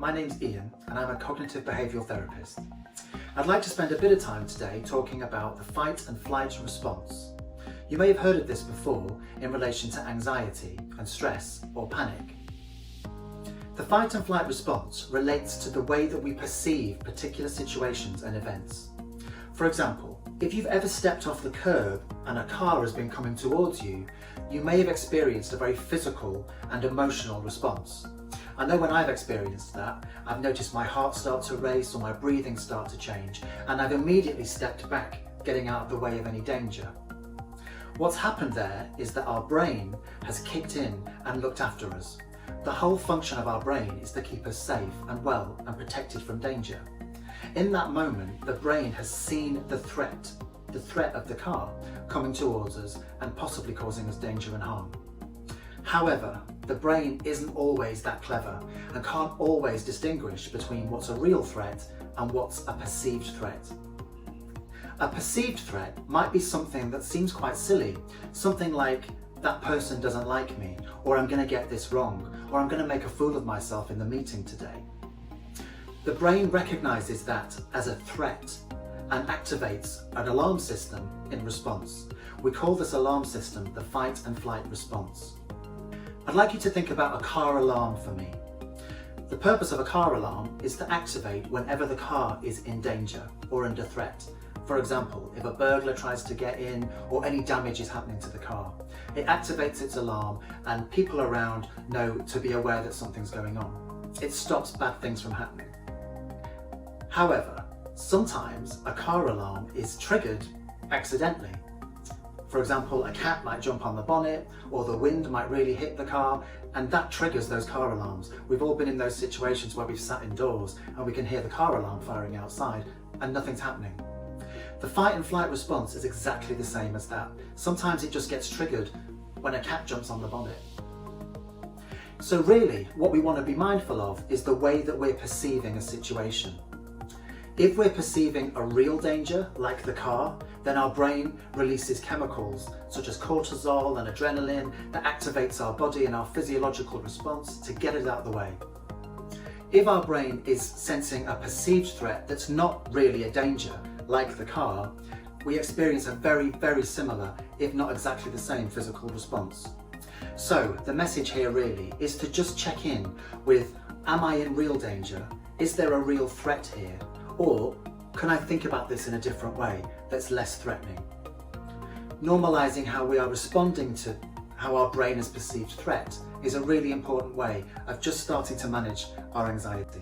my name's Ian and I'm a cognitive behavioural therapist. I'd like to spend a bit of time today talking about the fight and flight response. You may have heard of this before in relation to anxiety and stress or panic. The fight and flight response relates to the way that we perceive particular situations and events. For example, if you've ever stepped off the curb and a car has been coming towards you, you may have experienced a very physical and emotional response. I know when I've experienced that, I've noticed my heart start to race or my breathing start to change, and I've immediately stepped back, getting out of the way of any danger. What's happened there is that our brain has kicked in and looked after us. The whole function of our brain is to keep us safe and well and protected from danger. In that moment, the brain has seen the threat of the car coming towards us and possibly causing us danger and harm. However, the brain isn't always that clever and can't always distinguish between what's a real threat and what's a perceived threat. A perceived threat might be something that seems quite silly, something like, that person doesn't like me, or I'm going to get this wrong, or I'm going to make a fool of myself in the meeting today. The brain recognises that as a threat and activates an alarm system in response. We call this alarm system the fight and flight response. I'd like you to think about a car alarm for me. The purpose of a car alarm is to activate whenever the car is in danger or under threat. For example, if a burglar tries to get in or any damage is happening to the car. It activates its alarm and people around know to be aware that something's going on. It stops bad things from happening. However, sometimes a car alarm is triggered accidentally. For example, a cat might jump on the bonnet or the wind might really hit the car, and that triggers those car alarms. We've all been in those situations where we've sat indoors and we can hear the car alarm firing outside and nothing's happening. The fight and flight response is exactly the same as that. Sometimes it just gets triggered when a cat jumps on the bonnet. So really, what we want to be mindful of is the way that we're perceiving a situation. If we're perceiving a real danger, like the car, then our brain releases chemicals such as cortisol and adrenaline that activates our body and our physiological response to get it out of the way. If our brain is sensing a perceived threat that's not really a danger, like the car, we experience a very, very similar, if not exactly the same, physical response. So the message here really is to just check in with, am I in real danger? Is there a real threat here? Or can I think about this in a different way that's less threatening? Normalising how we are responding to how our brain has perceived threat is a really important way of just starting to manage our anxiety.